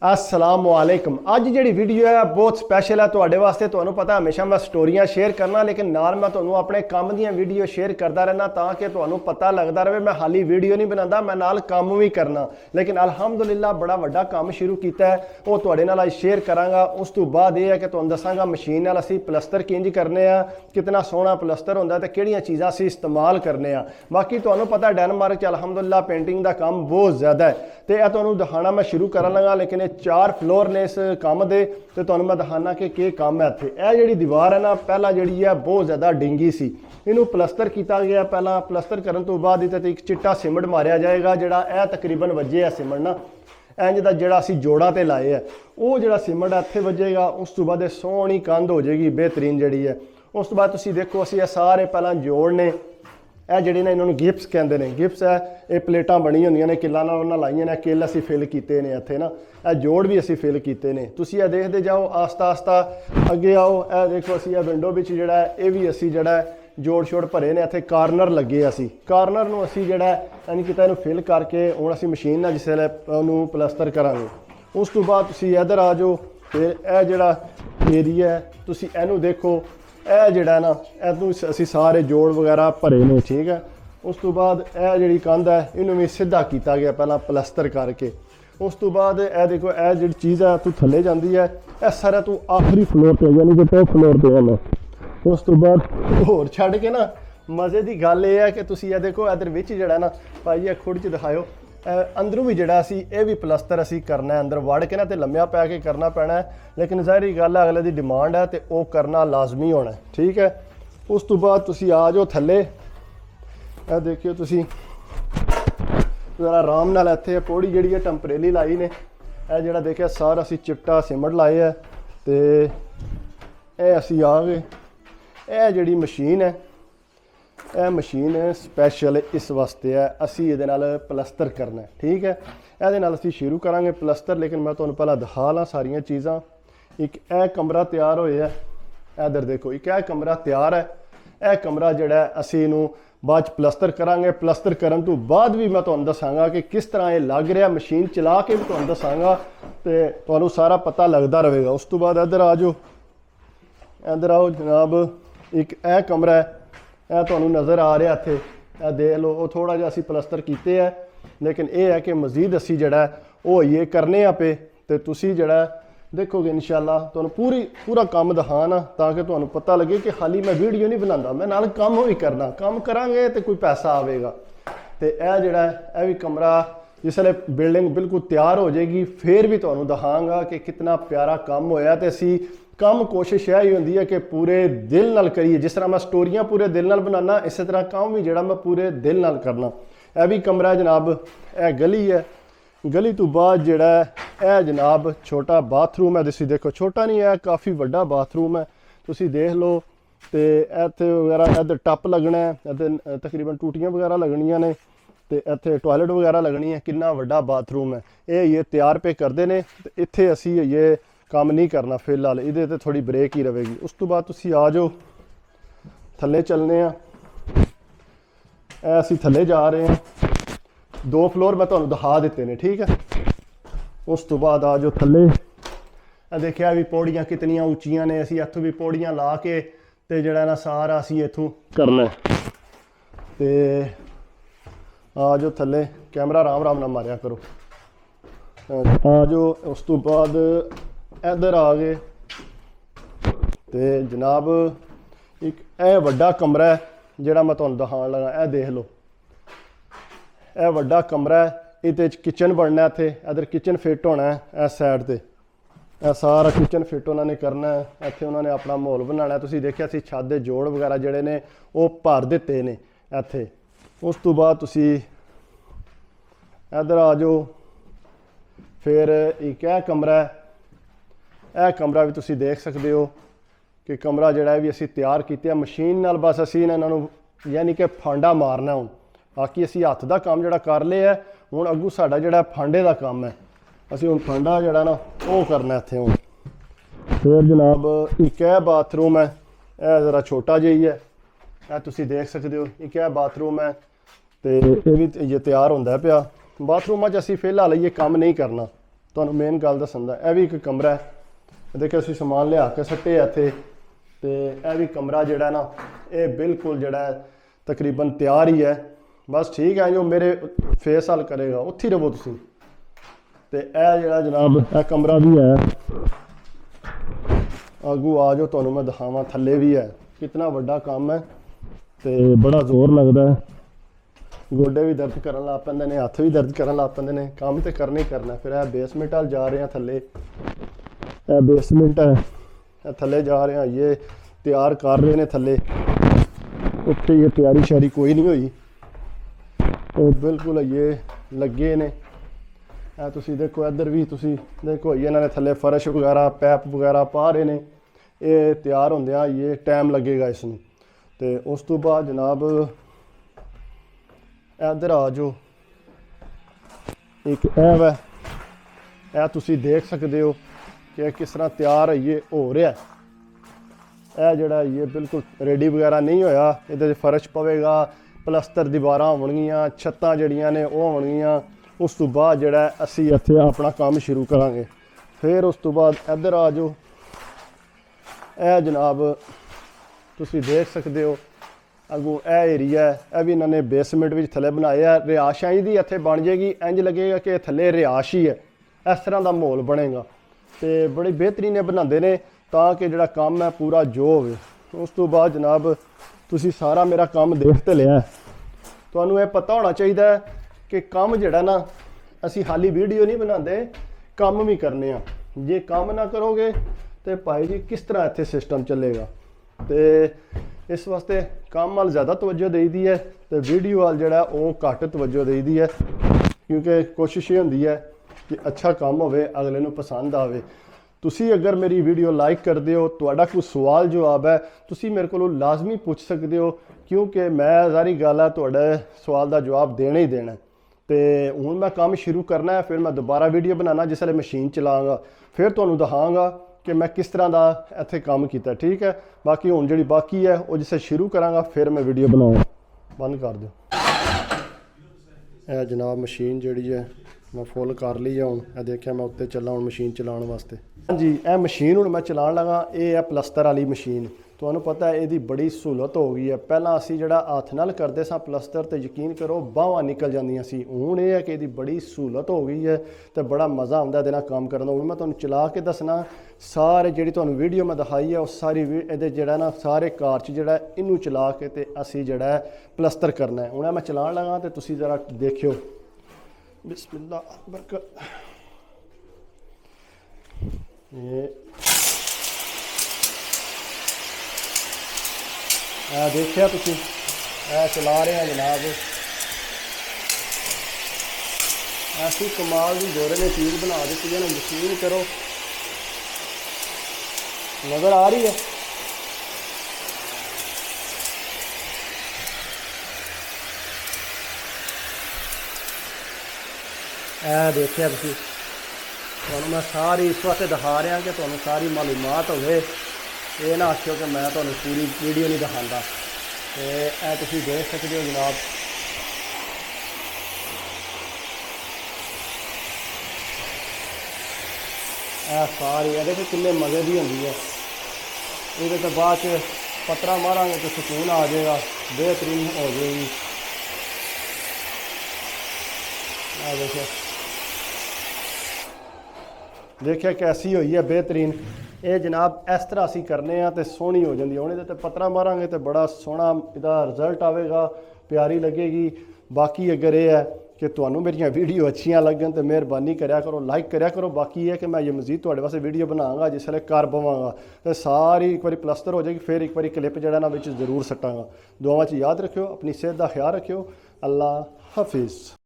असलामुअलैकुम। अज जी video है बहुत special है तुहाडे वास्ते। तुहानू पता हमेशा मैं स्टोरियां शेयर करना, लेकिन नाल मैं तुहानू अपने काम दी वीडियो शेयर करता रहना ताकि तुहानू पता लगता रहे मैं हाली वीडियो नहीं बनाता, मैं नाल काम भी करना। लेकिन अल्हम्दुलिल्लाह बड़ा वड्डा काम शुरू किया है, वो तुहाडे नाल अज शेयर करांगा। उस तो बाद यह है कि तुहानू दसांगा मशीन नाल असीं प्लस्तर किंज करने आ, कितना सोहना प्लस्तर हुंदा ते किहड़ियां चीज़ां असीं इस्तेमाल करने आ। बाकी तुहानू पता डेनमार्क च अल्हम्दुलिल्लाह पेंटिंग का काम बहुत ज़्यादा है, तो यह तुहानू दिखाना मैं शुरू करन लगा। लेकिन 4 फ्लोर ने इस काम के, तो तुहानू मैं दिखाना कि काम है इत्थे। यह जिहड़ी दीवार है ना, पहला जिहड़ी है बहुत ज़्यादा डिंगी सी, इनू प्लस्तर किया गया। पहला प्लस्तर करन तो बाद इत्ते एक चिट्टा सीमेंट मारिया जाएगा, जिहड़ा यह तकरीबन वजे है सीमेंट ना, इंज दा जिहड़ा असीं जोड़ा ते लाए है, वो जिहड़ा सीमेंट इत्थे वजेगा। उस तो बाद सोहनी कंध हो जाएगी बेहतरीन जिहड़ी है। उस तो बाद तुसीं देखो असीं सारे पहला जोड़ ने, यह जिहड़े ने इन्होंने गिप्स कहते हैं, गिप्स है ये प्लेटां बनी होंदियां ने किल्लां नाल उन्हां लाईयां ने, किल असीं फिल कीते ने इत्थे ना, यह जोड़ भी असीं फिल कीते ने। तुसीं यह देखते जाओ आस्ता आस्ता अगे आओ। यह देखो असीं यह विंडो विच जिहड़ा है ये भी असीं जिहड़ा है जोड़ शोड़ भरे ने। इत्थे कार्नर लगे असीं, कार्नर नूं असीं जिहड़ा यानी कि इहनूं फिल करके हुण असीं मशीन नाल जिस वेले उहनूं प्लस्तर करांगे। उस तो बाद तुसीं इधर आ जाओ। फिर यह जिहड़ा एरिया है तुसीं इहनूं देखो, यह जिहड़ा ना इहनूं असीं सारे जोड़ वगैरह भरे ने, ठीक है। उस तो बाद यह जिहड़ी कंध है इनू भी सीधा किया गया पहला प्लस्तर करके। उस तो बाद यह देखो यह जी चीज़ है तू थले जाती है, यह सारा तू आखिरी फ्लोर पर यानी कि टॉप फ्लोर पर है ना। उस तो बाद होर छड्ड के ना मज़े की गल यह है कि तुसीं यह देखो इधर विच जिहड़ा ना भाई खुद च दिखाओ, अंदरों भी जिहड़ा असीं ये भी प्लस्तर असीं करना है, अंदर वड़ के ना तो लम्मिया पै के करना पैना है। लेकिन ज़ाहिरी गल है अगले की डिमांड है तो वह करना लाजमी होना है, ठीक है। उस तो बाद तुसीं आ जाओ थले। यह देखियो तुसीं जरा आराम नाल इत्थे पौड़ी जिहड़ी है टैंपरेरी लाई ने। यह जिहड़ा देखिया सारा असीं चिट्टा सीमेंट लाए है, तो यह असीं आ गए। यह जिहड़ी मशीन है, यह मशीन स्पैशल इस वास्ते है, असीं इहदे नाल प्लस्तर करना है, ठीक है। इहदे नाल असीं शुरू करांगे प्लस्तर, लेकिन मैं तुहानूं पहला दिखा ला सारियां चीज़ां। एक यह कमरा तैयार होया है, इधर देखो एक यह कमरा तैयार है। यह कमरा जिहड़ा असीं इहनूं बाद प्लस्तर करांगे। प्लस्तर करन तो बाद भी मैं तुहानूं दसांगा कि किस तरह ये लग रहा, मशीन चला के भी तुहानूं दसांगा, तो तुहानूं सारा पता लगता रहेगा। उस तो बाद इधर आ जाओ, इधर आओ जनाब। एक यह कमरा है, यह तुहानूं नज़र आ रहा इत्थे, यह देख लो। वो थोड़ा जिहा असीं प्लस्तर कीते है, लेकिन यह है कि मजीद असीं जिहड़ा वो ये करने आ पे, तो तुसीं जिहड़ा देखोगे इंशाअल्लाह तुहानूं पूरा काम दिखाना, ताकि तुहानूं पता लगे कि खाली मैं वीडियो नहीं बनाता, मैं नाल काम भी करना। काम करांगे तो कोई पैसा आवेगा। तो यह जिहड़ा यह भी कमरा जिसले बिल्डिंग बिल्कुल तैयार हो जाएगी फिर भी तुहानूं दिखांगा कि कितना प्यारा काम होया। तो असीं काम कोशिश यह ही होंदी है कि पूरे दिल नाल करिए। जिस तरह मैं स्टोरियां पूरे दिल नाल बनाना, इस तरह काम भी जिहड़ा मैं पूरे दिल नाल करना। यह भी कमरा जनाब, यह गली है। गली तो बाद जिहड़ा यह जनाब छोटा बाथरूम है। तुसीं देखो छोटा नहीं है, काफ़ी वड्डा बाथरूम है, तुसीं देख लो। तो इत्थे वगैरह इधर टप लगना है, इधर तकरीबन टूटियां वगैरह लगनियां ने, तो इत्थे टॉयलेट वगैरह लगनी है। कितना वड्डा बाथरूम है ये तैयार पे करते हैं। तो इत्थे असीं ये काम नहीं करना फिलहाल, इहदे ते थोड़ी ब्रेक ही रहेगी। उस तो बाद तुसीं आ जाओ थल्ले चलने आ। असीं थल्ले जा रहे हैं, 2 फ्लोर मैं तुहानूं दिखा दिते ने, ठीक है। उस तो बाद आ जाओ थल्ले। देखिया भी पौड़ियाँ कितनियां उच्चियां ने, असीं इत्थों भी पौड़ियाँ ला के ते जिहड़ा ना सारा असीं इत्थों करना है। तो आ जाओ थल्ले, कैमरा आराम आराम नाल मारिया करो। आ जाओ। उस तो बाद इधर आ गए, तो जनाब एक यह वड्डा कमरा है जिहड़ा मैं तुहानूं दिखाण लगा। यह देख लो, यह वड्डा कमरा है, इहदे किचन बनना है। इत्थे इधर किचन फिट होना है, इस साइड ते यह सारा किचन फिट उन्होंने करना है। इत्थे उन्होंने अपना माहौल बनाना है। तुसीं देखिया सी छत दे जोड़ वगैरह जिहड़े ने वो भर दिते ने इत्थे। उस तो बाद तुसीं इधर आ जाओ। फिर एक यह कमरा है, यह कमरा भी तुसीं देख सकते हो कि कमरा जिहड़ा भी असीं तैयार किया मशीन नाल। बस असीं इन्हां नूं यानी कि फांडा मारना हुण, बाकी असीं हत्थ दा काम जिहड़ा कर लिया। हुण अग्गों साडा जिहड़ा फांडे दा काम है, असीं हुण फांडा जिहड़ा ना वो करना इत्थे हुण। फिर जनाब एक यह बाथरूम है, यह ज़रा छोटा जिहा ही है, यह तुसीं देख सकते हो। एक यह बाथरूम है, तो यह भी ये तैयार होंदा पिया। बाथरूम असीं फिलहाल ये काम नहीं करना, ਤੁਹਾਨੂੰ ਮੇਨ ਗੱਲ ਦੱਸਣ ਦਾ। ਇਹ ਵੀ ਇੱਕ ਕਮਰਾ ਹੈ, ਦੇਖੋ ਅਸੀਂ ਸਮਾਨ ਲਿਆ ਕੇ ਸੱਟੇ ਇੱਥੇ। ਤੇ ਇਹ ਵੀ ਕਮਰਾ ਜਿਹੜਾ ਨਾ ਇਹ ਬਿਲਕੁਲ ਜਿਹੜਾ ਤਕਰੀਬਨ ਤਿਆਰ ਹੀ ਹੈ। ਬਸ ਠੀਕ ਹੈ, ਜੋ ਮੇਰੇ ਫੇਸ ਹੱਲ ਕਰੇਗਾ ਉੱਥੇ ਰਹੋ ਤੁਸੀਂ। ਤੇ ਇਹ ਜਿਹੜਾ ਜਨਾਬ ਇਹ ਕਮਰਾ ਵੀ ਹੈ, ਆਗੂ ਆ ਜਾਓ ਤੁਹਾਨੂੰ ਮੈਂ ਦਿਖਾਵਾਂ। ਥੱਲੇ ਵੀ ਹੈ, ਕਿਤਨਾ ਵੱਡਾ ਕੰਮ ਹੈ ਤੇ ਬੜਾ ਜ਼ੋਰ ਲੱਗਦਾ ਹੈ। ਗੋਡੇ ਵੀ ਦਰਦ ਕਰਨ ਲੱਗ ਪੈਂਦੇ ਨੇ, ਹੱਥ ਵੀ ਦਰਦ ਕਰਨ ਲੱਗ ਪੈਂਦੇ ਨੇ, ਕੰਮ ਤੇ ਕਰਨਾ ਹੀ ਕਰਨਾ। ਫਿਰ ਇਹ ਬੇਸਮੈਂਟ ਵੱਲ ਜਾ ਰਹੇ ਹਾਂ, ਥੱਲੇ ਇਹ ਬੇਸਮੈਂਟ ਹੈ, ਇਹ ਥੱਲੇ ਜਾ ਰਹੇ ਹਾਂ। ਇਹ ਤਿਆਰ ਕਰ ਰਹੇ ਨੇ ਥੱਲੇ, ਉੱਤੇ ਇਹ ਤਿਆਰੀ ਸ਼ਿਆਰੀ ਕੋਈ ਨਹੀਂ ਹੋਈ, ਉਹ ਬਿਲਕੁਲ ਇਹ ਲੱਗੇ ਨੇ। ਇਹ ਤੁਸੀਂ ਦੇਖੋ, ਇੱਧਰ ਵੀ ਤੁਸੀਂ ਦੇਖੋ ਇਹਨਾਂ ਨੇ ਥੱਲੇ ਫਰਸ਼ ਵਗੈਰਾ ਪੈਪ ਵਗੈਰਾ ਪਾ ਰਹੇ ਨੇ। ਇਹ ਤਿਆਰ ਹੁੰਦਿਆਂ ਇਹ ਟਾਈਮ ਲੱਗੇਗਾ ਇਸ ਨੂੰ। ਤੇ ਉਸ ਤੋਂ ਬਾਅਦ ਜਨਾਬ ਇੱਧਰ ਆ ਜਾਓ, ਇੱਕ ਇਹ ਵਾ, ਇਹ ਤੁਸੀਂ ਦੇਖ ਸਕਦੇ ਹੋ ਕਿ ਕਿਸ ਤਰ੍ਹਾਂ ਤਿਆਰ ਇਹ ਹੋ ਰਿਹਾ। ਇਹ ਜਿਹੜਾ ਇਹ ਬਿਲਕੁਲ ਰੈਡੀ ਵਗੈਰਾ ਨਹੀਂ ਹੋਇਆ, ਇਹਦੇ 'ਚ ਫਰਸ਼ ਪਵੇਗਾ, ਪਲਸਤਰ ਦੀਵਾਰਾਂ ਹੋਣਗੀਆਂ, ਛੱਤਾਂ ਜਿਹੜੀਆਂ ਨੇ ਉਹ ਹੋਣਗੀਆਂ। ਉਸ ਤੋਂ ਬਾਅਦ ਜਿਹੜਾ ਅਸੀਂ ਇੱਥੇ ਆਪਣਾ ਕੰਮ ਸ਼ੁਰੂ ਕਰਾਂਗੇ। ਫਿਰ ਉਸ ਤੋਂ ਬਾਅਦ ਇੱਧਰ ਆ ਜਾਓ, ਇਹ ਜਨਾਬ ਤੁਸੀਂ ਦੇਖ ਸਕਦੇ ਹੋ ਅੱਗੋਂ ਇਹ ਏਰੀਆ ਹੈ, ਇਹ ਵੀ ਇਹਨਾਂ ਨੇ ਬੇਸਮੈਂਟ ਵਿੱਚ ਥੱਲੇ ਬਣਾਇਆ। ਰਿਹਾਇਸ਼ਾਂ ਦੀ ਇੱਥੇ ਬਣ ਜਾਏਗੀ, ਇੰਜ ਲੱਗੇਗਾ ਕਿ ਥੱਲੇ ਰਿਹਾਇਸ਼ ਹੀ ਹੈ, ਇਸ ਤਰ੍ਹਾਂ ਦਾ ਮਾਹੌਲ ਬਣੇਗਾ। ਤੇ ਬੜੀ ਬਿਹਤਰੀਨ ਇਹ ਬਣਾਉਂਦੇ ਨੇ ਤਾਂ ਕਿ ਜਿਹੜਾ ਕੰਮ ਹੈ ਪੂਰਾ ਜੋ ਹੋਵੇ। ਉਸ ਤੋਂ ਬਾਅਦ ਜਨਾਬ ਤੁਸੀਂ ਸਾਰਾ ਮੇਰਾ ਕੰਮ ਦੇਖ ਤੇ ਲਿਆ, ਤੁਹਾਨੂੰ ਇਹ ਪਤਾ ਹੋਣਾ ਚਾਹੀਦਾ ਹੈ ਕਿ ਕੰਮ ਜਿਹੜਾ ਨਾ ਅਸੀਂ ਹਾਲੀ ਵੀਡੀਓ ਨਹੀਂ ਬਣਾਉਂਦੇ, ਕੰਮ ਵੀ ਕਰਨੇ ਆ। ਜੇ ਕੰਮ ਨਾ ਕਰੋਗੇ ਤੇ ਭਾਈ ਜੀ ਕਿਸ ਤਰ੍ਹਾਂ ਇੱਥੇ ਸਿਸਟਮ ਚੱਲੇਗਾ। ਤੇ ਇਸ ਵਾਸਤੇ ਕੰਮ ਵੱਲ ਜ਼ਿਆਦਾ ਤਵੱਜੋ ਦੇਈਦੀ ਹੈ ਤੇ ਵੀਡੀਓ ਵੱਲ ਜਿਹੜਾ ਉਹ ਘੱਟ ਤਵੱਜੋ ਦੇਈਦੀ ਹੈ, ਕਿਉਂਕਿ ਕੋਸ਼ਿਸ਼ ਇਹ ਹੁੰਦੀ ਹੈ ਕਿ ਅੱਛਾ ਕੰਮ ਹੋਵੇ, ਅਗਲੇ ਨੂੰ ਪਸੰਦ ਆਵੇ। ਤੁਸੀਂ ਅਗਰ ਮੇਰੀ ਵੀਡੀਓ ਲਾਈਕ ਕਰਦੇ ਹੋ, ਤੁਹਾਡਾ ਕੋਈ ਸਵਾਲ ਜਵਾਬ ਹੈ, ਤੁਸੀਂ ਮੇਰੇ ਕੋਲੋਂ ਲਾਜ਼ਮੀ ਪੁੱਛ ਸਕਦੇ ਹੋ, ਕਿਉਂਕਿ ਮੈਂ ਜ਼ਾਰੀ ਗੱਲ ਹੈ ਤੁਹਾਡੇ ਸਵਾਲ ਦਾ ਜਵਾਬ ਦੇਣਾ ਹੀ ਦੇਣਾ। ਤੇ ਹੁਣ ਮੈਂ ਕੰਮ ਸ਼ੁਰੂ ਕਰਨਾ ਹੈ, ਫਿਰ ਮੈਂ ਦੁਬਾਰਾ ਵੀਡੀਓ ਬਣਾਉਣਾ ਜਿਸ ਵੇਲੇ ਮਸ਼ੀਨ ਚਲਾਵਾਂਗਾ, ਫਿਰ ਤੁਹਾਨੂੰ ਦਿਖਾਵਾਂਗਾ ਕਿ ਮੈਂ ਕਿਸ ਤਰ੍ਹਾਂ ਦਾ ਇੱਥੇ ਕੰਮ ਕੀਤਾ। ਠੀਕ ਹੈ, ਬਾਕੀ ਹੁਣ ਜਿਹੜੀ ਬਾਕੀ ਹੈ ਉਹ ਜਿਸੇ ਸ਼ੁਰੂ ਕਰਾਂਗਾ ਫਿਰ ਮੈਂ ਵੀਡੀਓ ਬਣਾਵਾਂ। ਬੰਦ ਕਰ ਦਿਓ। ਇਹ ਜਨਾਬ ਮਸ਼ੀਨ ਜਿਹੜੀ ਹੈ ਮੈਂ ਫੁੱਲ ਕਰ ਲਈ ਹੈ। ਹੁਣ ਇਹ ਦੇਖਿਆ ਮੈਂ ਉੱਤੇ ਚੱਲਾਂ ਹੁਣ ਮਸ਼ੀਨ ਚਲਾਉਣ ਵਾਸਤੇ। ਹਾਂਜੀ, ਇਹ ਮਸ਼ੀਨ ਹੁਣ ਮੈਂ ਚਲਾਉਣ ਲੱਗਾ। ਇਹ ਹੈ ਪਲਸਤਰ ਵਾਲੀ ਮਸ਼ੀਨ। ਤੁਹਾਨੂੰ ਪਤਾ ਹੈ ਇਹਦੀ ਬੜੀ ਸਹੂਲਤ ਹੋ ਗਈ ਹੈ। ਪਹਿਲਾਂ ਅਸੀਂ ਜਿਹੜਾ ਹੱਥ ਨਾਲ ਕਰਦੇ ਸਾਂ ਪਲਸਤਰ, ਤੇ ਯਕੀਨ ਕਰੋ ਬਾਹਾਂ ਨਿਕਲ ਜਾਂਦੀਆਂ ਸੀ। ਹੁਣ ਇਹ ਹੈ ਕਿ ਇਹਦੀ ਬੜੀ ਸਹੂਲਤ ਹੋ ਗਈ ਹੈ ਤੇ ਬੜਾ ਮਜ਼ਾ ਆਉਂਦਾ ਇਹਦੇ ਨਾਲ ਕੰਮ ਕਰਨ ਦਾ। ਹੁਣ ਮੈਂ ਤੁਹਾਨੂੰ ਚਲਾ ਕੇ ਦੱਸਣਾ ਸਾਰੇ, ਜਿਹੜੀ ਤੁਹਾਨੂੰ ਵੀਡੀਓ ਮੈਂ ਦਿਖਾਈ ਹੈ ਉਹ ਸਾਰੀ ਇਹਦੇ ਜਿਹੜਾ ਨਾ ਸਾਰੇ ਕਾਰ 'ਚ ਜਿਹੜਾ ਇਹਨੂੰ ਚਲਾ ਕੇ ਤੇ ਅਸੀਂ ਜਿਹੜਾ ਪਲਸਤਰ ਕਰਨਾ ਹੈ। ਹੁਣ ਮੈਂ ਚਲਾਉਣ ਲੱਗਾ ਤੇ ਤੁਸੀਂ ਜ਼ਰਾ ਦੇਖਿਓ। ਬਿਸਮਿल्लाह बरकत। देखिए तुसी चला रहे हैं जनाब, ऐसी कमाल की गोरे ने चीज़ बना दी है ना। यकीन करो, नज़र आ रही है। देखिए तुसी, तुहानू मैं सारी इस वास्ते दिखा रहा कि तुहानू सारी मालूमात होवे, ये ना आखियो कि मैं तुहानू पूरी वीडियो नहीं दिखाता। तो यह तुसी देख सकते हो जनाब, सारी ये देखो कितने मज़े की होंगी है। ये तो बाद पत्रा मारांगे तो सुकून आ जाएगा, बेहतरीन हो जाएगी। देखिए कैसी हुई है बेहतरीन। ये जनाब इस तरह असी करने तो सोहनी हो जाती है। हम ये पत्रा मारांगे तो बड़ा सोहना इसका रिजल्ट आएगा, प्यारी लगेगी। बाकी अगर ये है कि तुहानू मेरिया वीडियो अच्छियां लगन तो मेहरबानी करया करो, लाइक करया करो। बाकी ये कि मैं ये मजीद तुहाडे वास्ते वीडियो बनाऊंगा जिसले कर पवांगा तो सारी एक बार प्लस्तर हो जाएगी, फिर एक बार क्लिप जड़ा ना विच जरूर सट्टांगा। दुआवां च याद रखियो, अपनी सेहत का ख्याल रखियो। अल्लाह हाफिज़।